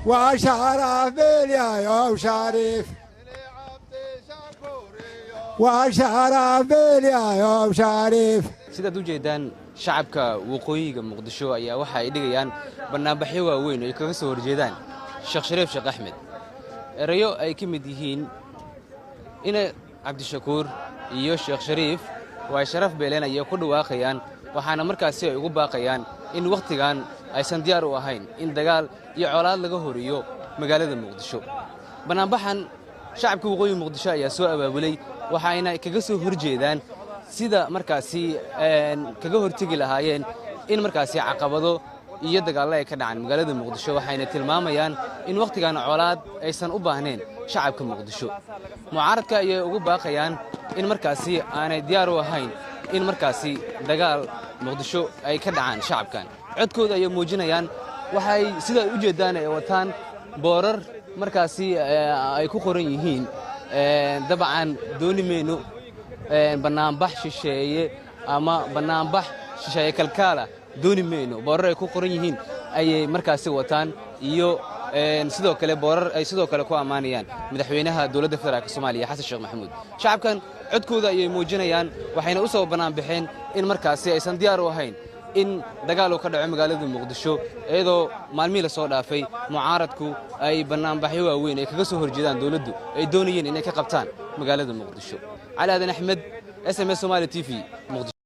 وشرف يا شريف وشرف يا شريف sidaad u jeedaan shacabka waqooyiga muqdisho ayaa waxa ay dhigayaan barnaamijyo waaweyn oo ay kaga soo horjeedaan Sheekh Shariif Sheekh Axmed erayo ay ka mid yihiin in Cabdishakuur iyo Sheekh Shariif waa sharaf beelanaya ku dhawaaqayaan waxaana markaasi ay ugu baaqayaan in waqtigan aysan diyaar u ahayn in dagaal iyo colaad laga horiyo magaalada muqdisho barnaamijkan shacabka waqooyiga muqdisho ayaa soo abaabulay waxayna kaga soo horjeedaan sida markaasi kaga hortagi lahaayeen in markaasi caqabado iyo dagaal ay ka dhacaan magaalada muqdisho waxayna tilmaamayaan in waqtigan colaad aysan u baahneen shacabka muqdisho mucaaradka ay ugu baaqayaan in markaasi aanay diyaar u ahayn in markaasi dagaal muqdisho ay ka dhacaan shacabkan codkooda ay muujinayaan waxay sida u jeedaan ay wataan boorar markaasi ay ku qoran yihiin dabcan dooni meeno barnaamij shisheeye ama barnaamij shisheeye kalkaala dooni meeno boorar ay ku qoran yihiin ayay markaasi wataan iyo sidoo kale boorar ay sidoo kale ku amaanayaan madaxweynaha dawladda federaalka Soomaaliya Xasan Sheekh Maxamuud shacabkan codkooda ay muujinayaan waxayna u soo banaan bixeen in markaasi aysan diyaar u ahayn in dagaal uu ka dhaco magaalada muqdisho iyadoo maalmihii la soo dhaafay mucaaradku ay barnaamijyo waaweyn ay kaga soo horjeedaan dawladdu ay doonayeen inay ka qabtaan magaalada muqdisho Cali Aadan Axmed SMS Somali TV muqdisho